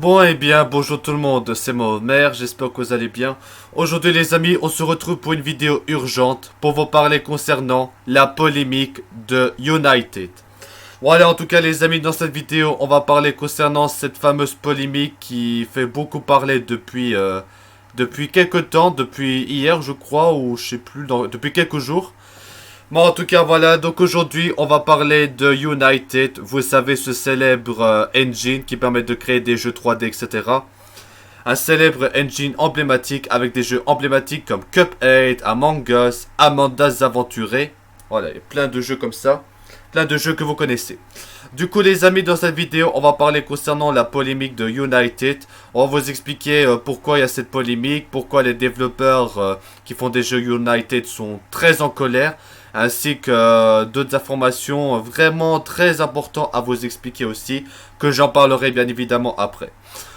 Bon et bien, bonjour tout le monde, c'est moi Homer, j'espère que vous allez bien. Aujourd'hui les amis, on se retrouve pour une vidéo urgente pour vous parler concernant la polémique de United. Voilà, en tout cas les amis, dans cette vidéo, on va parler concernant cette fameuse polémique qui fait beaucoup parler depuis quelques temps, depuis hier je crois, ou je sais plus, depuis quelques jours. Bon, en tout cas, voilà. Donc aujourd'hui, on va parler de United. Vous savez, ce célèbre engine qui permet de créer des jeux 3D, etc. Un célèbre engine emblématique avec des jeux emblématiques comme Cuphead, Among Us, Amanda's Aventuré. Voilà, il y a plein de jeux comme ça. Plein de jeux que vous connaissez. Du coup, les amis, dans cette vidéo, on va parler concernant la polémique de United. On va vous expliquer pourquoi il y a cette polémique, pourquoi les développeurs qui font des jeux United sont très en colère, ainsi que d'autres informations vraiment très importantes à vous expliquer aussi, que j'en parlerai bien évidemment après.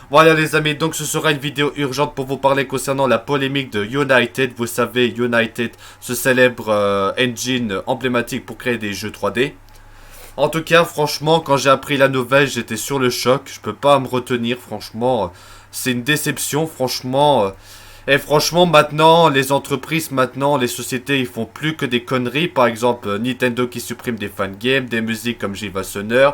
Voilà les amis, donc ce sera une vidéo urgente pour vous parler concernant la polémique de United. Vous savez, United, ce célèbre engine emblématique pour créer des jeux 3D. En tout cas, franchement, quand j'ai appris la nouvelle, j'étais sur le choc. Je peux pas me retenir, franchement. C'est une déception, franchement. Et franchement, maintenant, les entreprises, maintenant, les sociétés, ils font plus que des conneries. Par exemple, Nintendo qui supprime des fangames, des musiques comme Jiva Sonner,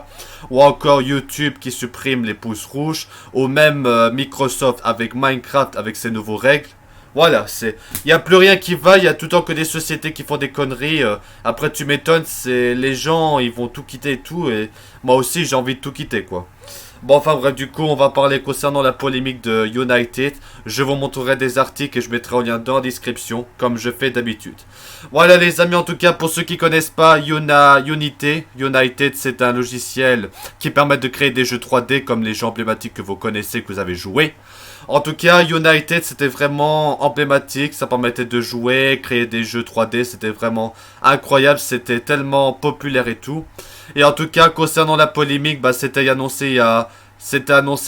ou encore YouTube qui supprime les pouces rouges, ou même Microsoft avec Minecraft avec ses nouveaux règles. Voilà, il n'y a plus rien qui va, il y a tout le temps que des sociétés qui font des conneries. Après, tu m'étonnes, c'est les gens, ils vont tout quitter et tout, et moi aussi, j'ai envie de tout quitter, quoi. Bon, enfin bref, du coup, on va parler concernant la polémique de United. Je vous montrerai des articles et je mettrai un lien dans la description, comme je fais d'habitude. Voilà les amis, en tout cas, pour ceux qui connaissent pas Unity, United, c'est un logiciel qui permet de créer des jeux 3D comme les jeux emblématiques que vous connaissez, que vous avez joué. En tout cas, United, c'était vraiment emblématique. Ça permettait de jouer, créer des jeux 3D. C'était vraiment incroyable. C'était tellement populaire et tout. Et en tout cas, concernant la polémique, bah, c'était annoncé il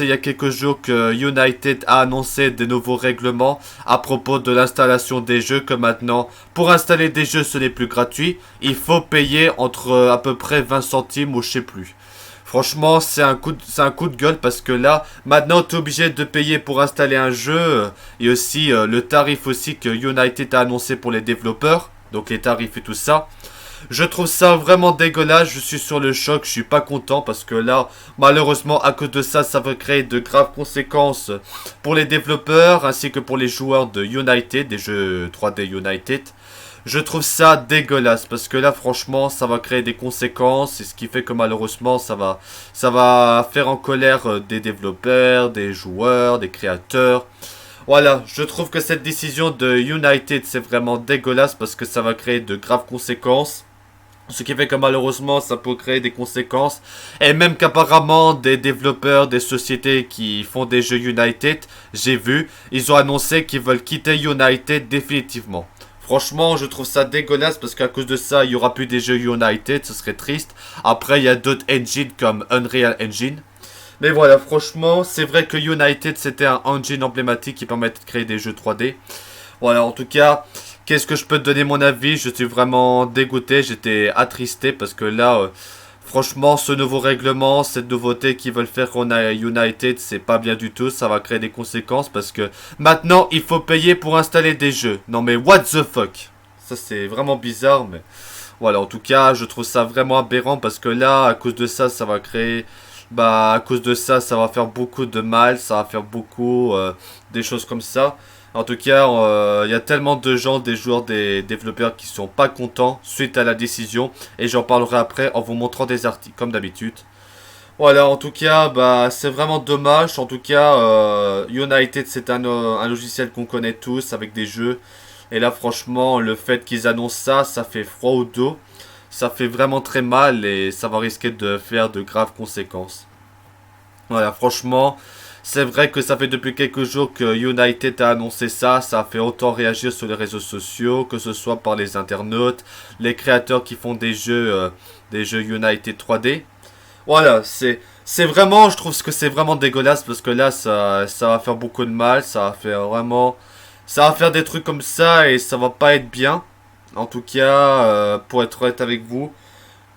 y a quelques jours que United a annoncé des nouveaux règlements à propos de l'installation des jeux, que maintenant, pour installer des jeux, ce n'est plus gratuit. Il faut payer entre à peu près 20 centimes ou je sais plus. Franchement, c'est un coup de gueule parce que là, maintenant, tu es obligé de payer pour installer un jeu. Et aussi, le tarif aussi que United a annoncé pour les développeurs. Donc les tarifs et tout ça. Je trouve ça vraiment dégueulasse, je suis sur le choc, je suis pas content parce que là, malheureusement, à cause de ça, ça va créer de graves conséquences pour les développeurs ainsi que pour les joueurs de United, des jeux 3D United. Je trouve ça dégueulasse parce que là, franchement, ça va créer des conséquences et ce qui fait que malheureusement, ça va faire en colère des développeurs, des joueurs, des créateurs. Voilà, je trouve que cette décision de United, c'est vraiment dégueulasse parce que ça va créer de graves conséquences. Ce qui fait que malheureusement ça peut créer des conséquences. Et même qu'apparemment des développeurs, des sociétés qui font des jeux United, j'ai vu, ils ont annoncé qu'ils veulent quitter United définitivement. Franchement, je trouve ça dégueulasse parce qu'à cause de ça, il n'y aura plus des jeux United, ce serait triste. Après, il y a d'autres engines comme Unreal Engine. Mais voilà, franchement, c'est vrai que United, c'était un engine emblématique qui permettait de créer des jeux 3D. Voilà, en tout cas, qu'est-ce que je peux te donner mon avis? Je suis vraiment dégoûté, j'étais attristé parce que là, franchement, ce nouveau règlement, cette nouveauté qu'ils veulent faire qu'on a United, c'est pas bien du tout. Ça va créer des conséquences parce que maintenant, il faut payer pour installer des jeux. Non mais what the fuck? Ça, c'est vraiment bizarre, mais voilà, en tout cas, je trouve ça vraiment aberrant parce que là, à cause de ça, ça va créer... Bah, à cause de ça, ça va faire beaucoup de mal, ça va faire beaucoup des choses comme ça. En tout cas, il y a tellement de gens, des joueurs, des développeurs qui sont pas contents suite à la décision. Et j'en parlerai après en vous montrant des articles, comme d'habitude. Voilà, en tout cas, bah, c'est vraiment dommage. En tout cas, United, c'est un logiciel qu'on connaît tous avec des jeux. Et là, franchement, le fait qu'ils annoncent ça, ça fait froid au dos. Ça fait vraiment très mal et ça va risquer de faire de graves conséquences. Voilà, franchement, c'est vrai que ça fait depuis quelques jours que United a annoncé ça. Ça a fait autant réagir sur les réseaux sociaux, que ce soit par les internautes, les créateurs qui font des jeux United 3D. Voilà, c'est vraiment, je trouve que c'est vraiment dégueulasse parce que là, ça va faire beaucoup de mal. Ça va faire des trucs comme ça et ça va pas être bien. En tout cas, pour être honnête avec vous,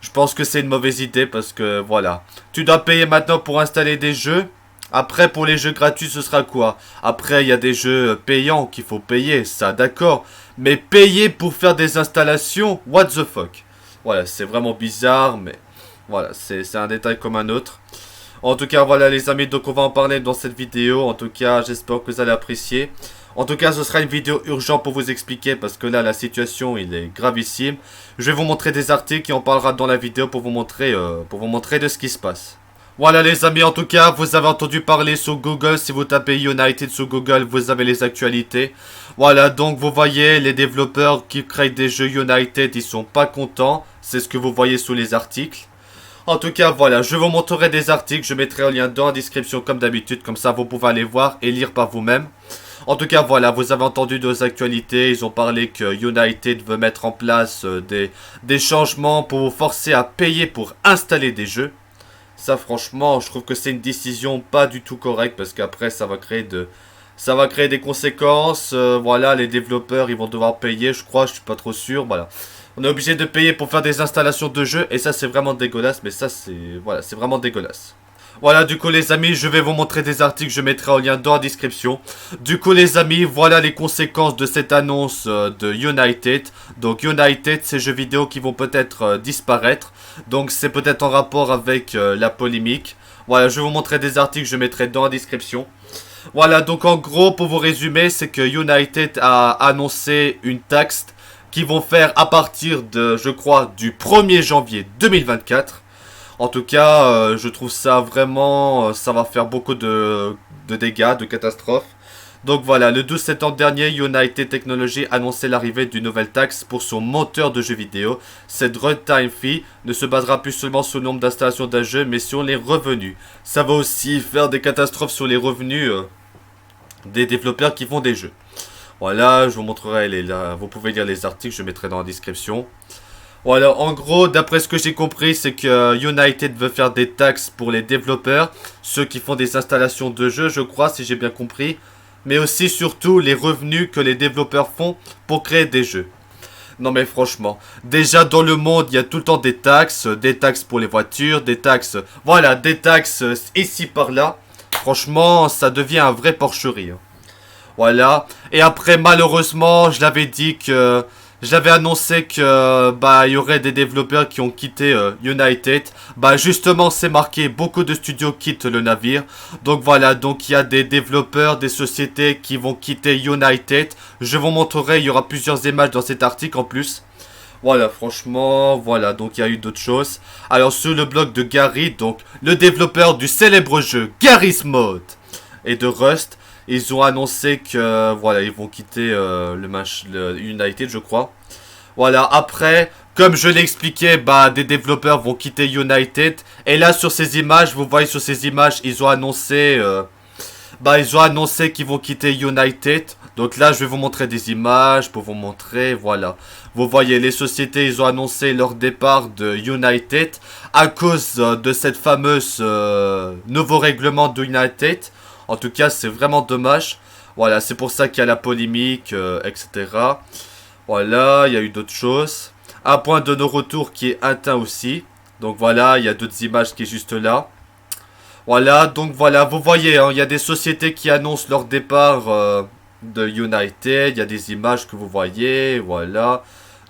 je pense que c'est une mauvaise idée parce que voilà. Tu dois payer maintenant pour installer des jeux. Après, pour les jeux gratuits, ce sera quoi? Après, il y a des jeux payants qu'il faut payer, ça, d'accord. Mais payer pour faire des installations, what the fuck? Voilà, c'est vraiment bizarre, mais voilà, c'est un détail comme un autre. En tout cas, voilà les amis, donc on va en parler dans cette vidéo. En tout cas, j'espère que vous allez apprécier. En tout cas, ce sera une vidéo urgente pour vous expliquer parce que là, la situation, il est gravissime. Je vais vous montrer des articles et on parlera dans la vidéo pour vous montrer de ce qui se passe. Voilà les amis, en tout cas, vous avez entendu parler sur Google. Si vous tapez United sur Google, vous avez les actualités. Voilà, donc vous voyez, les développeurs qui créent des jeux United, ils sont pas contents. C'est ce que vous voyez sous les articles. En tout cas, voilà, je vous montrerai des articles, je mettrai un lien dans la description comme d'habitude, comme ça vous pouvez aller voir et lire par vous-même. En tout cas, voilà, vous avez entendu nos actualités, ils ont parlé que United veut mettre en place des changements pour vous forcer à payer pour installer des jeux. Ça, franchement, je trouve que c'est une décision pas du tout correcte parce qu'après, ça va créer des conséquences. Voilà, les développeurs, ils vont devoir payer, je crois, je suis pas trop sûr, voilà. On est obligé de payer pour faire des installations de jeux et ça c'est vraiment dégueulasse, mais ça c'est vraiment dégueulasse. Voilà, du coup les amis, je vais vous montrer des articles, je mettrai en lien dans la description. Du coup les amis, voilà les conséquences de cette annonce de United. Donc United, ces jeux vidéo qui vont peut-être disparaître. Donc c'est peut-être en rapport avec la polémique. Voilà, je vais vous montrer des articles, je mettrai dans la description. Voilà, donc en gros, pour vous résumer, c'est que United a annoncé une taxe qui vont faire à partir de, je crois, du 1er janvier 2024. En tout cas, je trouve ça vraiment, ça va faire beaucoup de dégâts, de catastrophes. Donc voilà, le 12 septembre dernier, United Technologies annonçait l'arrivée d'une nouvelle taxe pour son moteur de jeux vidéo. Cette runtime fee ne se basera plus seulement sur le nombre d'installations d'un jeu, mais sur les revenus. Ça va aussi faire des catastrophes sur les revenus des développeurs qui font des jeux. Voilà, je vous montrerai vous pouvez lire les articles, je mettrai dans la description. Voilà, en gros, d'après ce que j'ai compris, c'est que United veut faire des taxes pour les développeurs, ceux qui font des installations de jeux, je crois, si j'ai bien compris. Mais aussi, surtout, les revenus que les développeurs font pour créer des jeux. Non mais franchement, déjà dans le monde, il y a tout le temps des taxes pour les voitures, des taxes, voilà, des taxes ici par là. Franchement, ça devient un vrai porcherie. Voilà. Et après, malheureusement, j'avais annoncé que il y aurait des développeurs qui ont quitté United. Justement, c'est marqué, beaucoup de studios quittent le navire. Donc voilà, donc il y a des développeurs, des sociétés qui vont quitter United. Je vous montrerai, il y aura plusieurs images dans cet article en plus. Voilà, franchement, voilà, donc il y a eu d'autres choses. Alors sur le blog de Gary, donc le développeur du célèbre jeu Garry's Mod et de Rust, ils ont annoncé que, voilà, ils vont quitter le United, je crois. Voilà, après, comme je l'ai expliqué, des développeurs vont quitter United. Et là, sur ces images, vous voyez sur ces images, ils ont annoncé qu'ils vont quitter United. Donc là, je vais vous montrer des images pour vous montrer, voilà. Vous voyez, les sociétés, ils ont annoncé leur départ de United à cause de cette fameuse nouveau règlement de United. En tout cas, c'est vraiment dommage. Voilà, c'est pour ça qu'il y a la polémique, etc. Voilà, il y a eu d'autres choses. Un point de non-retour qui est atteint aussi. Donc voilà, il y a d'autres images qui est juste là. Voilà, donc voilà, vous voyez, hein, il y a des sociétés qui annoncent leur départ de United. Il y a des images que vous voyez, voilà.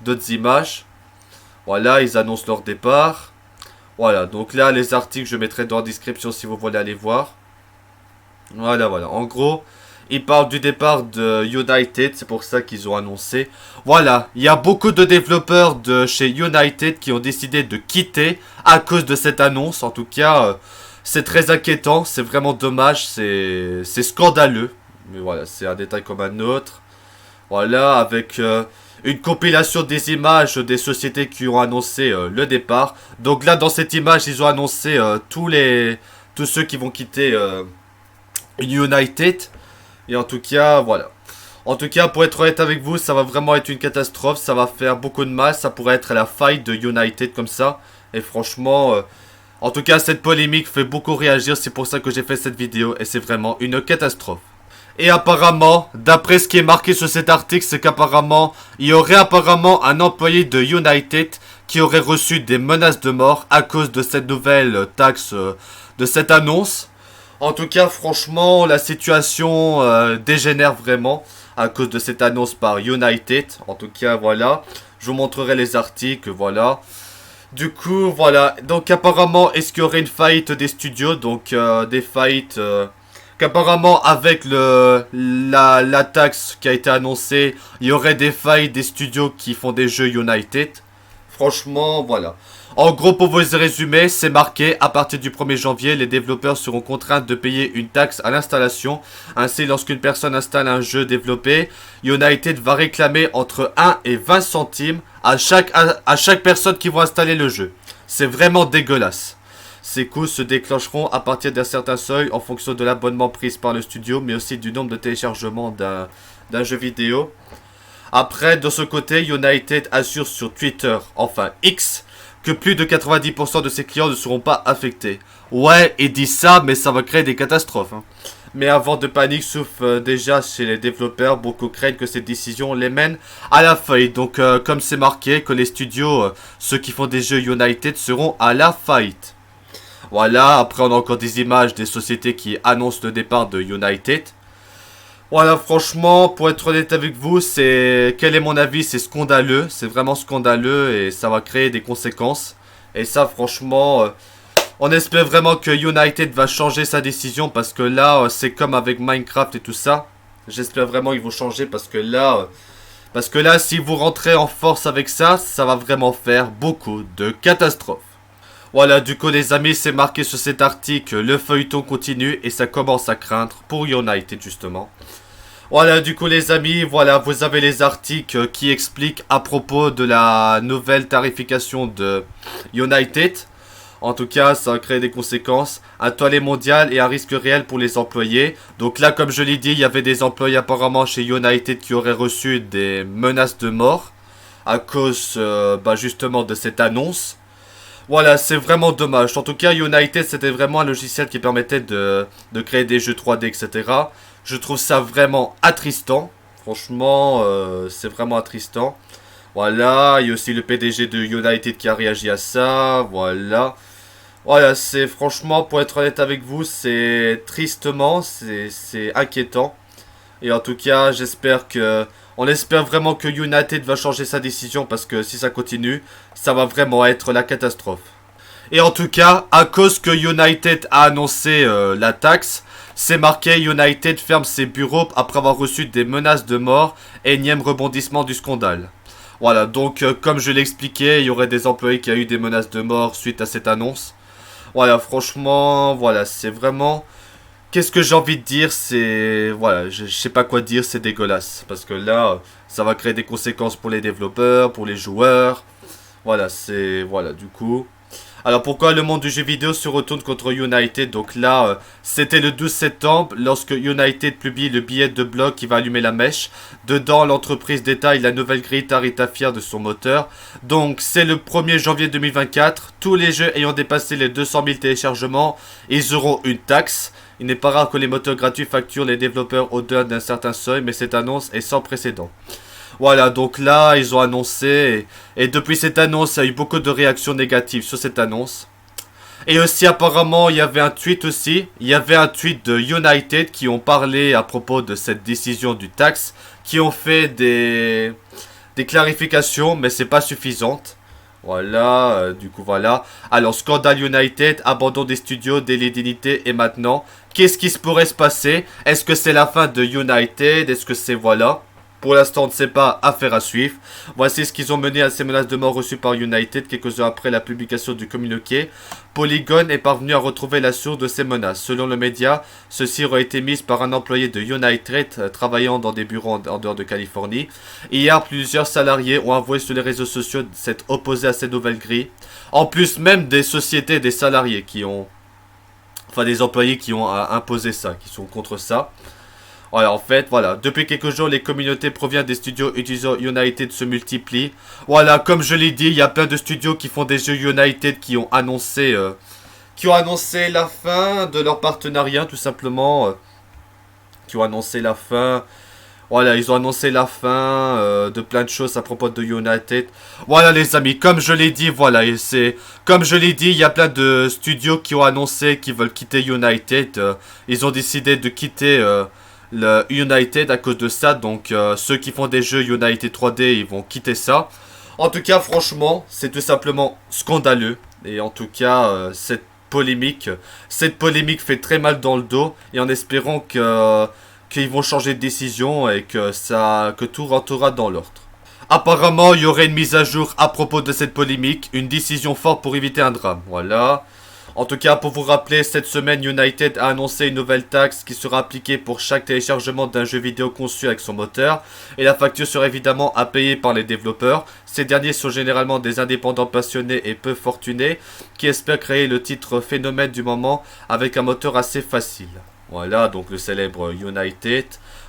D'autres images. Voilà, ils annoncent leur départ. Voilà, donc là, les articles, je mettrai dans la description si vous voulez aller voir. Voilà, voilà. En gros, ils parlent du départ de United. C'est pour ça qu'ils ont annoncé. Voilà. Il y a beaucoup de développeurs de chez United qui ont décidé de quitter à cause de cette annonce. En tout cas, c'est très inquiétant. C'est vraiment dommage. C'est scandaleux. Mais voilà, c'est un détail comme un autre. Voilà, avec une compilation des images des sociétés qui ont annoncé le départ. Donc là, dans cette image, ils ont annoncé tous ceux qui vont quitter United. Et en tout cas, voilà. En tout cas, pour être honnête avec vous, ça va vraiment être une catastrophe. Ça va faire beaucoup de mal. Ça pourrait être la faille de United comme ça. Et franchement, en tout cas, cette polémique fait beaucoup réagir. C'est pour ça que j'ai fait cette vidéo. Et c'est vraiment une catastrophe. Et apparemment, d'après ce qui est marqué sur cet article, c'est qu'apparemment, il y aurait apparemment un employé de United qui aurait reçu des menaces de mort à cause de cette nouvelle taxe, de cette annonce. En tout cas, franchement, la situation dégénère vraiment à cause de cette annonce par United. En tout cas, voilà. Je vous montrerai les articles, voilà. Du coup, voilà. Donc, apparemment, est-ce qu'il y aurait une faillite des studios? Donc, des faillites... qu'apparemment, avec la taxe qui a été annoncée, il y aurait des failles des studios qui font des jeux United. Franchement, voilà. En gros, pour vous résumer, c'est marqué, à partir du 1er janvier, les développeurs seront contraints de payer une taxe à l'installation. Ainsi, lorsqu'une personne installe un jeu développé, United va réclamer entre 1 et 20 centimes à chaque personne qui va installer le jeu. C'est vraiment dégueulasse. Ces coûts se déclencheront à partir d'un certain seuil en fonction de l'abonnement pris par le studio, mais aussi du nombre de téléchargements d'un jeu vidéo. Après, de ce côté, United assure sur Twitter, enfin X, que plus de 90% de ses clients ne seront pas affectés. Ouais, ils disent ça, mais ça va créer des catastrophes. Hein. Mais avant de panique souffle déjà chez les développeurs, beaucoup craignent que cette décision les mène à la faillite. Donc, comme c'est marqué, que les studios, ceux qui font des jeux United, seront à la faillite. Voilà, après on a encore des images des sociétés qui annoncent le départ de United. Voilà, franchement, pour être honnête avec vous, quel est mon avis, c'est scandaleux, c'est vraiment scandaleux et ça va créer des conséquences. Et ça, franchement, on espère vraiment que United va changer sa décision parce que là, c'est comme avec Minecraft et tout ça. J'espère vraiment qu'ils vont changer parce que là, si vous rentrez en force avec ça, ça va vraiment faire beaucoup de catastrophes. Voilà, du coup les amis, c'est marqué sur cet article, le feuilleton continue et ça commence à craindre pour United justement. Voilà, du coup les amis, voilà, vous avez les articles qui expliquent à propos de la nouvelle tarification de United. En tout cas, ça va créer des conséquences, un tollé mondial et un risque réel pour les employés. Donc là, comme je l'ai dit, il y avait des employés apparemment chez United qui auraient reçu des menaces de mort à cause justement de cette annonce. Voilà, c'est vraiment dommage. En tout cas, United, c'était vraiment un logiciel qui permettait de créer des jeux 3D, etc. Je trouve ça vraiment attristant. Franchement, c'est vraiment attristant. Voilà, il y a aussi le PDG de United qui a réagi à ça. Voilà. Voilà, c'est franchement, pour être honnête avec vous, c'est tristement, c'est inquiétant. Et en tout cas, on espère vraiment que United va changer sa décision parce que si ça continue, ça va vraiment être la catastrophe. Et en tout cas, à cause que United a annoncé la taxe, c'est marqué United ferme ses bureaux après avoir reçu des menaces de mort, énième rebondissement du scandale. Voilà, donc comme je l'ai expliqué, il y aurait des employés qui ont eu des menaces de mort suite à cette annonce. Voilà, franchement, voilà, c'est vraiment... Qu'est-ce que j'ai envie de dire, c'est... Voilà, je sais pas quoi dire, c'est dégueulasse. Parce que là, ça va créer des conséquences pour les développeurs, pour les joueurs. Voilà, c'est... Voilà, du coup... Alors pourquoi le monde du jeu vidéo se retourne contre United? Donc là, c'était le 12 septembre lorsque United publie le billet de blog qui va allumer la mèche. Dedans, l'entreprise détaille la nouvelle grille tarifaire de son moteur. Donc c'est le 1er janvier 2024. Tous les jeux ayant dépassé les 200 000 téléchargements, ils auront une taxe. Il n'est pas rare que les moteurs gratuits facturent les développeurs au-delà d'un certain seuil, mais cette annonce est sans précédent. Voilà, donc là, ils ont annoncé, et depuis cette annonce, il y a eu beaucoup de réactions négatives sur cette annonce. Et aussi, apparemment, il y avait un tweet de United qui ont parlé à propos de cette décision du taxe, qui ont fait des clarifications, mais c'est pas suffisante. Voilà, du coup, voilà. Alors, scandale United, abandon des studios, délai d'unité, et maintenant, qu'est-ce qui se pourrait se passer? Est-ce que c'est la fin de United? Est-ce que c'est, voilà. Pour l'instant, on ne sait pas, affaire à suivre. Voici ce qu'ils ont mené à ces menaces de mort reçues par United quelques heures après la publication du communiqué. Polygon est parvenu à retrouver la source de ces menaces. Selon le média, ceci aurait été mis par un employé de United travaillant dans des bureaux en dehors de Californie. Hier, plusieurs salariés ont avoué sur les réseaux sociaux s'être opposés à ces nouvelles grilles. En plus, même des sociétés, des salariés qui ont... Enfin, des employés qui ont imposé ça, qui sont contre ça. Voilà, en fait, voilà. Depuis quelques jours, les communautés proviennent des studios utilisant United se multiplient. Voilà, comme je l'ai dit, il y a plein de studios qui font des jeux United qui ont annoncé la fin de leur partenariat, tout simplement. Qui ont annoncé la fin. Voilà, ils ont annoncé la fin de plein de choses à propos de United. Voilà les amis, comme je l'ai dit, voilà, et c'est comme je l'ai dit, il y a plein de studios qui ont annoncé qu'ils veulent quitter United. Ils ont décidé de quitter le United à cause de ça. Donc ceux qui font des jeux United 3D, ils vont quitter ça. En tout cas, franchement, c'est tout simplement scandaleux. Et en tout cas, cette polémique fait très mal dans le dos. Et en espérant qu'ils vont changer de décision et que tout rentrera dans l'ordre. Apparemment, il y aurait une mise à jour à propos de cette polémique, une décision forte pour éviter un drame. Voilà. En tout cas, pour vous rappeler, cette semaine, United a annoncé une nouvelle taxe qui sera appliquée pour chaque téléchargement d'un jeu vidéo conçu avec son moteur. Et la facture sera évidemment à payer par les développeurs. Ces derniers sont généralement des indépendants passionnés et peu fortunés qui espèrent créer le titre phénomène du moment avec un moteur assez facile. Voilà, donc le célèbre United.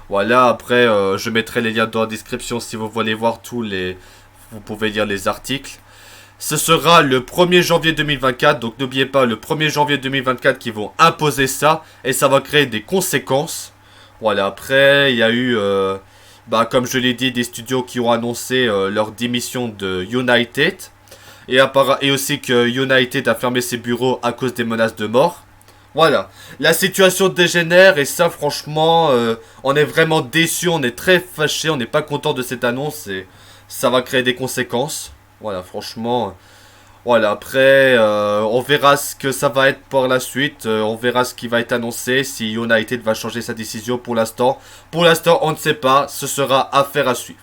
Voilà, après, je mettrai les liens dans la description si vous voulez voir vous pouvez lire les articles. Ce sera le 1er janvier 2024, donc n'oubliez pas, le 1er janvier 2024 qu'ils vont imposer ça, et ça va créer des conséquences. Voilà, après, il y a eu, comme je l'ai dit, des studios qui ont annoncé leur démission de United, et aussi que United a fermé ses bureaux à cause des menaces de mort. Voilà, la situation dégénère, et ça, franchement, on est vraiment déçus, on est très fâchés, on n'est pas content de cette annonce, et ça va créer des conséquences. Voilà, franchement, voilà, après, on verra ce que ça va être par la suite, on verra ce qui va être annoncé, si United va changer sa décision pour l'instant. Pour l'instant, on ne sait pas, ce sera affaire à suivre.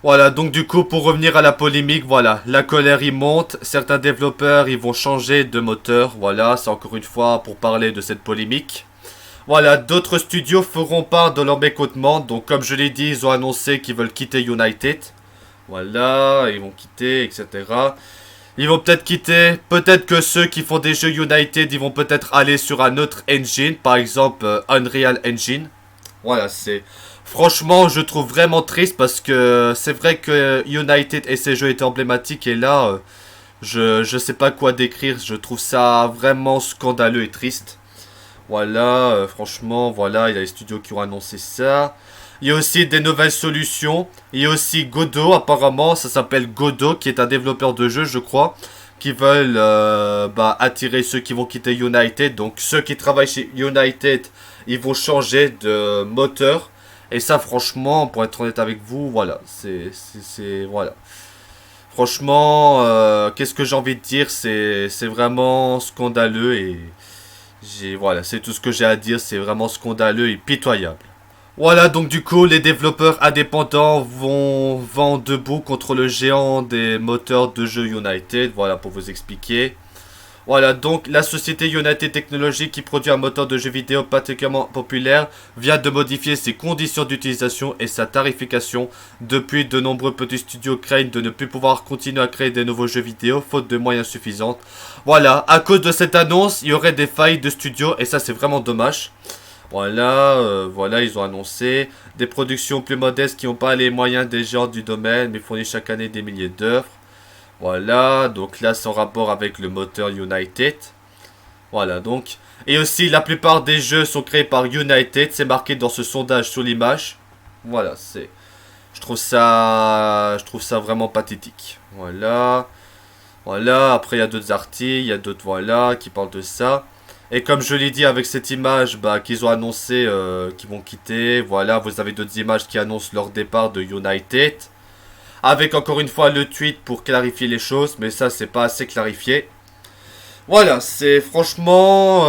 Voilà, donc du coup, pour revenir à la polémique, voilà, la colère y monte, certains développeurs, ils vont changer de moteur, voilà, c'est encore une fois pour parler de cette polémique. Voilà, d'autres studios feront part de leur mécontentement, donc comme je l'ai dit, ils ont annoncé qu'ils veulent quitter United. Voilà, ils vont quitter, etc. Ils vont peut-être quitter, peut-être que ceux qui font des jeux United, ils vont peut-être aller sur un autre engine, par exemple Unreal Engine. Voilà, c'est... Franchement, je trouve vraiment triste parce que c'est vrai que United et ses jeux étaient emblématiques et là, je sais pas quoi décrire, je trouve ça vraiment scandaleux et triste. Voilà, franchement, voilà, il y a les studios qui ont annoncé ça. Il y a aussi des nouvelles solutions. Il y a aussi Godot, apparemment, ça s'appelle Godot, qui est un développeur de jeux, je crois, qui veulent attirer ceux qui vont quitter United. Donc ceux qui travaillent chez United, ils vont changer de moteur. Et ça, franchement, pour être honnête avec vous, voilà, voilà. Franchement, qu'est-ce que j'ai envie de dire, c'est vraiment scandaleux et voilà, c'est tout ce que j'ai à dire, c'est vraiment scandaleux et pitoyable. Voilà, donc du coup, les développeurs indépendants vont vent debout contre le géant des moteurs de jeux United. Voilà, pour vous expliquer. Voilà, donc la société United Technologies qui produit un moteur de jeux vidéo particulièrement populaire vient de modifier ses conditions d'utilisation et sa tarification. Depuis, de nombreux petits studios craignent de ne plus pouvoir continuer à créer des nouveaux jeux vidéo faute de moyens suffisants. Voilà, à cause de cette annonce, il y aurait des failles de studios et ça c'est vraiment dommage. Voilà, voilà, ils ont annoncé des productions plus modestes qui n'ont pas les moyens des géants du domaine, mais fournissent chaque année des milliers d'œuvres. Voilà, donc là, c'est en rapport avec le moteur United. Voilà, donc. Et aussi, la plupart des jeux sont créés par United, c'est marqué dans ce sondage sur l'image. Voilà, c'est... Je trouve ça vraiment pathétique. Voilà. Voilà, après, il y a d'autres articles, il y a d'autres, voilà, qui parlent de ça. Et comme je l'ai dit avec cette image qu'ils ont annoncé qu'ils vont quitter, voilà, vous avez d'autres images qui annoncent leur départ de United. Avec encore une fois le tweet pour clarifier les choses, mais ça c'est pas assez clarifié. Voilà, c'est franchement,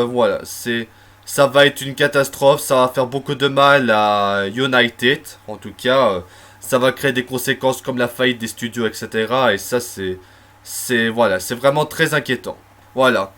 voilà, ça va être une catastrophe, ça va faire beaucoup de mal à United. En tout cas, ça va créer des conséquences comme la faillite des studios, etc. Et ça voilà, c'est vraiment très inquiétant. Voilà.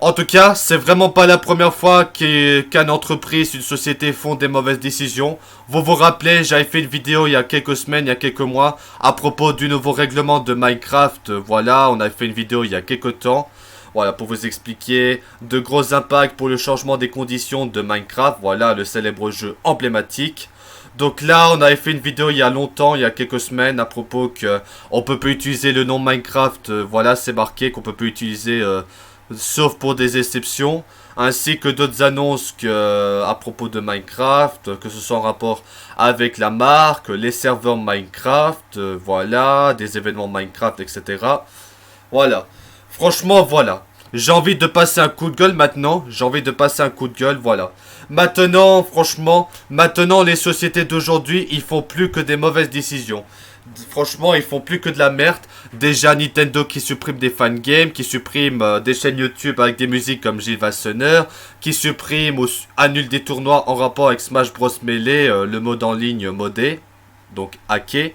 En tout cas, c'est vraiment pas la première fois qu'une entreprise, une société font des mauvaises décisions. Vous vous rappelez, j'avais fait une vidéo il y a quelques semaines, il y a quelques mois, à propos du nouveau règlement de Minecraft. Voilà, on avait fait une vidéo il y a quelques temps. Voilà, pour vous expliquer de gros impacts pour le changement des conditions de Minecraft. Voilà, le célèbre jeu emblématique. Donc là, on avait fait une vidéo il y a longtemps, il y a quelques semaines, à propos que on peut plus utiliser le nom Minecraft. Voilà, c'est marqué qu'on peut plus utiliser sauf pour des exceptions, ainsi que d'autres annonces à propos de Minecraft, que ce soit en rapport avec la marque, les serveurs Minecraft, voilà, des événements Minecraft, etc. Voilà. Franchement, voilà. J'ai envie de passer un coup de gueule maintenant. J'ai envie de passer un coup de gueule, voilà. Maintenant, franchement, maintenant les sociétés d'aujourd'hui, ils font plus que des mauvaises décisions. Franchement, ils font plus que de la merde. Déjà, Nintendo qui supprime des fangames, qui supprime des chaînes YouTube avec des musiques comme Gilles Vasseneur, qui supprime ou annule des tournois en rapport avec Smash Bros Melee, le mode en ligne modé, donc hacké.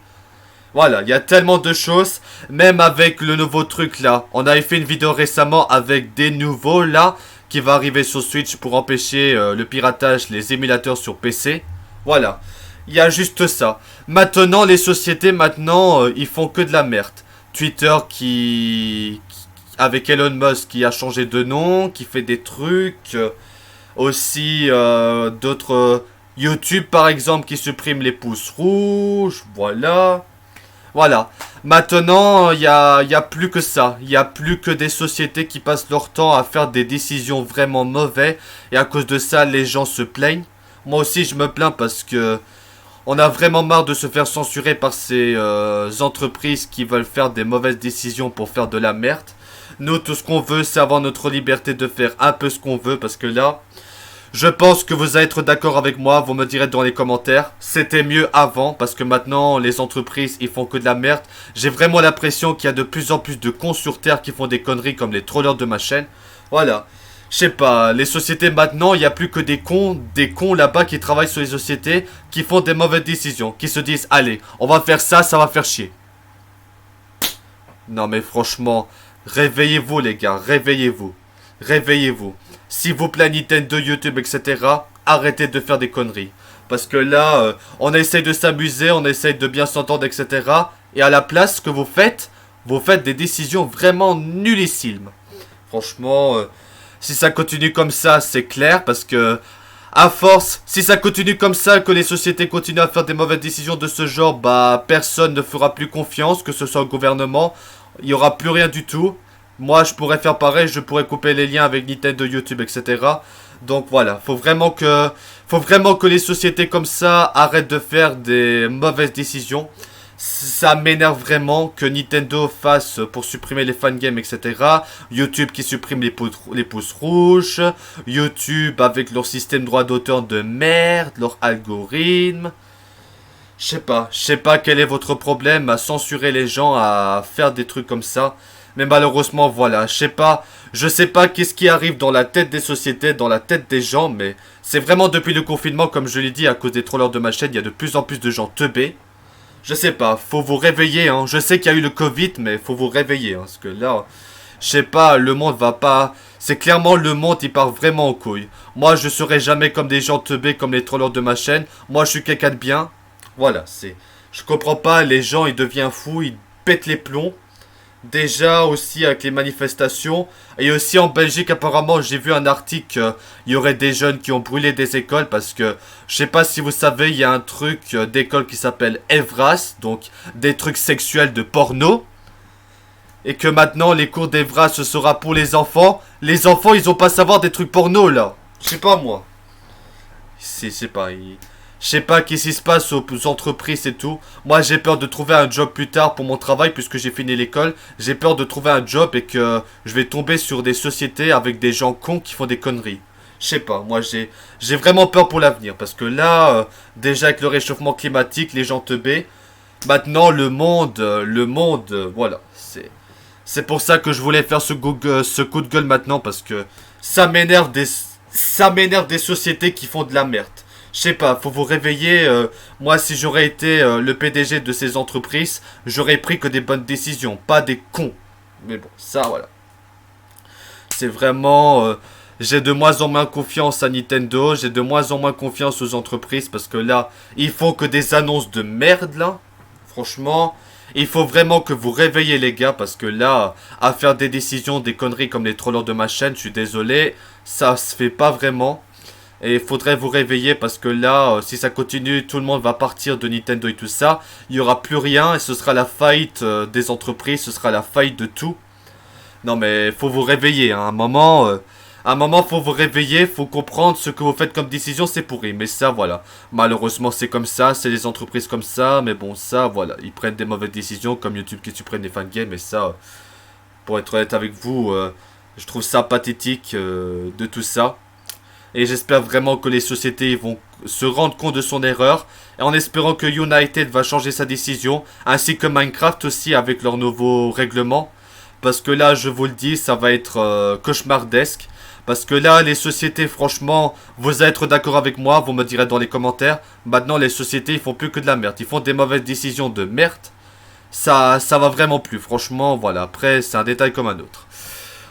Voilà, il y a tellement de choses, même avec le nouveau truc là. On avait fait une vidéo récemment avec des nouveaux là, qui va arriver sur Switch pour empêcher le piratage, les émulateurs sur PC. Voilà. Il y a juste ça. Maintenant, les sociétés, ils font que de la merde. Twitter avec Elon Musk qui a changé de nom, qui fait des trucs. Aussi, d'autres... YouTube, par exemple, qui supprime les pouces rouges. Voilà. Voilà. Maintenant, il y a plus que ça. Il n'y a plus que des sociétés qui passent leur temps à faire des décisions vraiment mauvaises. Et à cause de ça, les gens se plaignent. Moi aussi, je me plains parce que... On a vraiment marre de se faire censurer par ces entreprises qui veulent faire des mauvaises décisions pour faire de la merde. Nous, tout ce qu'on veut, c'est avoir notre liberté de faire un peu ce qu'on veut. Parce que là, je pense que vous allez être d'accord avec moi. Vous me direz dans les commentaires. C'était mieux avant. Parce que maintenant, les entreprises, ils font que de la merde. J'ai vraiment l'impression qu'il y a de plus en plus de cons sur Terre qui font des conneries comme les trollers de ma chaîne. Voilà. Je sais pas, les sociétés maintenant, il n'y a plus que des cons là-bas qui travaillent sur les sociétés, qui font des mauvaises décisions, qui se disent, allez, on va faire ça, ça va faire chier. Non mais franchement, réveillez-vous les gars, réveillez-vous. Réveillez-vous. S'il vous plaît, Nintendo, YouTube, etc., arrêtez de faire des conneries. Parce que là, on essaye de s'amuser, on essaye de bien s'entendre, etc. Et à la place, ce que vous faites des décisions vraiment nullissimes. Franchement... si ça continue comme ça, c'est clair, parce que, à force, si ça continue comme ça, que les sociétés continuent à faire des mauvaises décisions de ce genre, bah, personne ne fera plus confiance, que ce soit au gouvernement, il n'y aura plus rien du tout. Moi, je pourrais faire pareil, je pourrais couper les liens avec Nintendo, YouTube, etc. Donc voilà, faut vraiment que les sociétés comme ça arrêtent de faire des mauvaises décisions. Ça m'énerve vraiment que Nintendo fasse pour supprimer les fangames, etc. YouTube qui supprime les pouces rouges. YouTube avec leur système droit d'auteur de merde, leur algorithme. Je sais pas quel est votre problème à censurer les gens, à faire des trucs comme ça. Mais malheureusement, voilà, je sais pas qu'est-ce qui arrive dans la tête des sociétés, dans la tête des gens, mais c'est vraiment depuis le confinement, comme je l'ai dit, à cause des trollers de ma chaîne, il y a de plus en plus de gens teubés. Je sais pas, faut vous réveiller, hein. Je sais qu'il y a eu le Covid, mais faut vous réveiller, hein. Parce que là, je sais pas, le monde va pas... C'est clairement le monde, il part vraiment en couille. Moi, je serai jamais comme des gens teubés, comme les trollers de ma chaîne. Moi, je suis quelqu'un de bien. Voilà, c'est... Je comprends pas, les gens, ils deviennent fous, ils pètent les plombs. Déjà aussi avec les manifestations. Et aussi en Belgique apparemment j'ai vu un article. Il y aurait des jeunes qui ont brûlé des écoles. Parce que je sais pas si vous savez. Il y a un truc d'école qui s'appelle Evras. Donc des trucs sexuels de porno. Et que maintenant les cours d'Evras ce sera pour les enfants. Les enfants ils ont pas à savoir des trucs porno là. Je sais pas moi. Je sais pas qu'est-ce qui se passe aux entreprises et tout. Moi, j'ai peur de trouver un job plus tard pour mon travail puisque j'ai fini l'école. J'ai peur de trouver un job et que je vais tomber sur des sociétés avec des gens cons qui font des conneries. Je sais pas, moi j'ai vraiment peur pour l'avenir parce que là, déjà avec le réchauffement climatique, les gens teubés. Maintenant, le monde, voilà. C'est pour ça que je voulais faire ce coup de gueule maintenant parce que ça m'énerve des sociétés qui font de la merde. Je sais pas, faut vous réveiller. Moi, si j'aurais été le PDG de ces entreprises, j'aurais pris que des bonnes décisions, pas des cons. Mais bon, ça, voilà. C'est vraiment... j'ai de moins en moins confiance à Nintendo, j'ai de moins en moins confiance aux entreprises, parce que là, ils font que des annonces de merde, là. Franchement, il faut vraiment que vous réveillez, les gars, parce que là, à faire des décisions, des conneries comme les trollers de ma chaîne, je suis désolé, ça se fait pas vraiment. Et il faudrait vous réveiller parce que là, si ça continue, tout le monde va partir de Nintendo et tout ça. Il n'y aura plus rien et ce sera la faillite des entreprises, ce sera la faillite de tout. Non mais faut vous réveiller, hein. À un moment, faut vous réveiller, faut comprendre ce que vous faites comme décision, c'est pourri. Mais ça, voilà. Malheureusement, c'est comme ça, c'est les entreprises comme ça. Mais bon, ça, voilà. Ils prennent des mauvaises décisions, comme YouTube qui supprime les fangames. Et ça, pour être honnête avec vous, je trouve ça pathétique de tout ça. Et j'espère vraiment que les sociétés vont se rendre compte de son erreur. Et en espérant que United va changer sa décision. Ainsi que Minecraft aussi avec leurs nouveaux règlements. Parce que là, je vous le dis, ça va être cauchemardesque. Parce que là, les sociétés, franchement, vous allez être d'accord avec moi, vous me direz dans les commentaires. Maintenant, les sociétés, ils font plus que de la merde. Ils font des mauvaises décisions de merde. Ça va vraiment plus. Franchement, voilà. Après, c'est un détail comme un autre.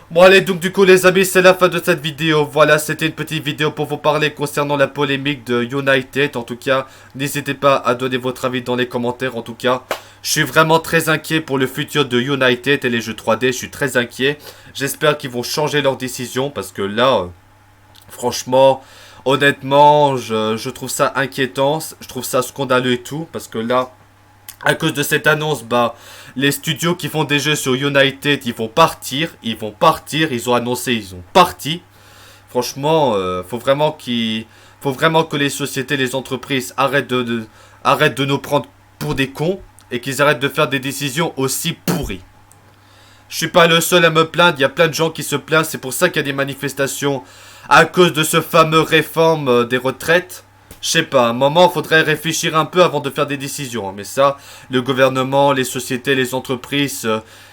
Bon allez, donc du coup les amis, c'est la fin de cette vidéo. Voilà, c'était une petite vidéo pour vous parler concernant la polémique de United. En tout cas, n'hésitez pas à donner votre avis dans les commentaires. En tout cas, je suis vraiment très inquiet pour le futur de United et les jeux 3D. Je suis très inquiet. J'espère qu'ils vont changer leur décision parce que là, franchement, honnêtement, je trouve ça inquiétant. Je trouve ça scandaleux et tout parce que là, à cause de cette annonce, les studios qui font des jeux sur United, ils vont partir. Ils ont annoncé, ils ont parti. Franchement, faut vraiment que les sociétés, les entreprises arrêtent de nous prendre pour des cons et qu'ils arrêtent de faire des décisions aussi pourries. Je suis pas le seul à me plaindre, il y a plein de gens qui se plaignent, c'est pour ça qu'il y a des manifestations à cause de ce fameux réforme des retraites. Je sais pas, à un moment, il faudrait réfléchir un peu avant de faire des décisions. Mais ça, le gouvernement, les sociétés, les entreprises,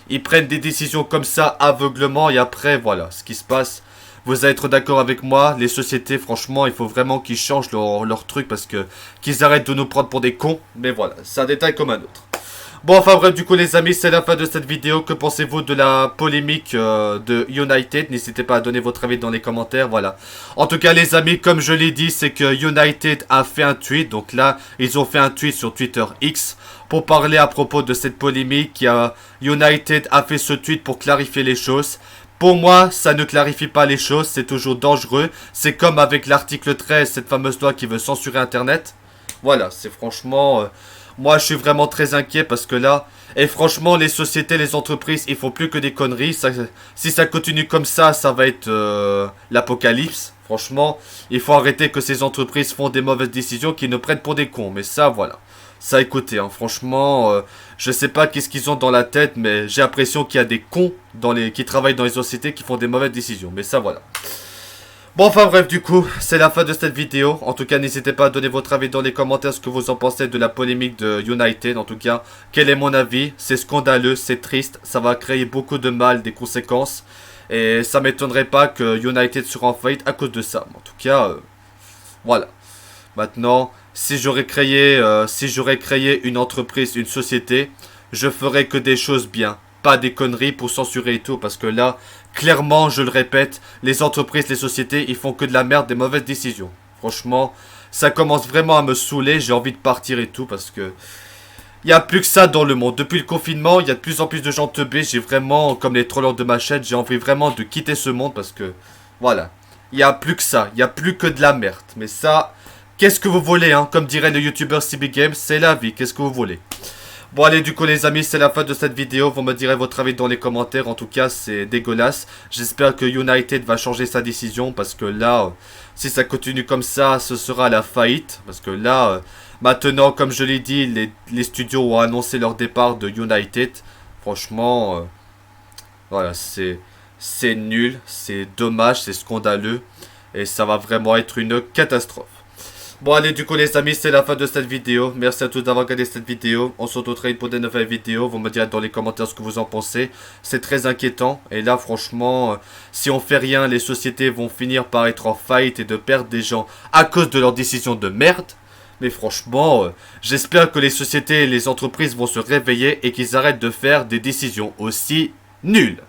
ils prennent des décisions comme ça, aveuglement. Et après, voilà, ce qui se passe. Vous allez être d'accord avec moi. Les sociétés, franchement, il faut vraiment qu'ils changent leur truc parce que qu'ils arrêtent de nous prendre pour des cons. Mais voilà, c'est un détail comme un autre. Bon, enfin bref, du coup les amis, c'est la fin de cette vidéo. Que pensez-vous de la polémique de United? N'hésitez pas à donner votre avis dans les commentaires, voilà. En tout cas les amis, comme je l'ai dit, c'est que United a fait un tweet. Donc là, ils ont fait un tweet sur Twitter X pour parler à propos de cette polémique. United a fait ce tweet pour clarifier les choses. Pour moi, ça ne clarifie pas les choses, c'est toujours dangereux. C'est comme avec l'article 13, cette fameuse loi qui veut censurer Internet. Voilà, c'est franchement... moi, je suis vraiment très inquiet parce que là... Et franchement, les sociétés, les entreprises, ils font plus que des conneries. Si ça continue comme ça va être l'apocalypse. Franchement, il faut arrêter que ces entreprises font des mauvaises décisions qu'ils ne prennent pour des cons. Mais ça, voilà. Ça, écoutez, hein, franchement, je sais pas qu'est-ce qu'ils ont dans la tête, mais j'ai l'impression qu'il y a des cons qui travaillent dans les sociétés qui font des mauvaises décisions. Mais ça, voilà. Bon, enfin bref, du coup, c'est la fin de cette vidéo. En tout cas, n'hésitez pas à donner votre avis dans les commentaires ce que vous en pensez de la polémique de United. En tout cas, quel est mon avis? C'est scandaleux, c'est triste, ça va créer beaucoup de mal, des conséquences. Et ça m'étonnerait pas que United sera en faillite à cause de ça. En tout cas, voilà. Maintenant, si j'aurais créé une entreprise, une société, je ferais que des choses bien. Pas des conneries pour censurer et tout, parce que là, clairement, je le répète, les entreprises, les sociétés, ils font que de la merde, des mauvaises décisions. Franchement, ça commence vraiment à me saouler, j'ai envie de partir et tout, parce que... il n'y a plus que ça dans le monde. Depuis le confinement, il y a de plus en plus de gens teubés. J'ai vraiment, comme les trollers de ma chaîne, j'ai envie vraiment de quitter ce monde, parce que... voilà. Il n'y a plus que ça, il n'y a plus que de la merde. Mais ça, qu'est-ce que vous voulez, hein? Comme dirait le youtubeur CB Games, c'est la vie, qu'est-ce que vous voulez? Bon allez, du coup les amis, c'est la fin de cette vidéo. Vous me direz votre avis dans les commentaires. En tout cas, c'est dégueulasse. J'espère que United va changer sa décision. Parce que là, si ça continue comme ça, ce sera la faillite. Parce que là, maintenant, comme je l'ai dit, les studios ont annoncé leur départ de United. Franchement, voilà, c'est nul. C'est dommage, c'est scandaleux. Et ça va vraiment être une catastrophe. Bon allez, du coup les amis, c'est la fin de cette vidéo. Merci à tous d'avoir regardé cette vidéo. On se retrouve pour de nouvelles vidéos. Vous me direz dans les commentaires ce que vous en pensez. C'est très inquiétant. Et là franchement, si on fait rien, les sociétés vont finir par être en faillite et de perdre des gens à cause de leurs décisions de merde. Mais franchement, j'espère que les sociétés et les entreprises vont se réveiller et qu'ils arrêtent de faire des décisions aussi nulles.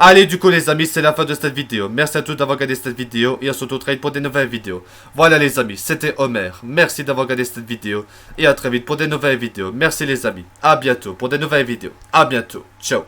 Allez, du coup les amis, c'est la fin de cette vidéo. Merci à tous d'avoir regardé cette vidéo et on se retrouve pour des nouvelles vidéos. Voilà les amis, c'était Homer. Merci d'avoir regardé cette vidéo et à très vite pour des nouvelles vidéos. Merci les amis, à bientôt pour des nouvelles vidéos. À bientôt, ciao.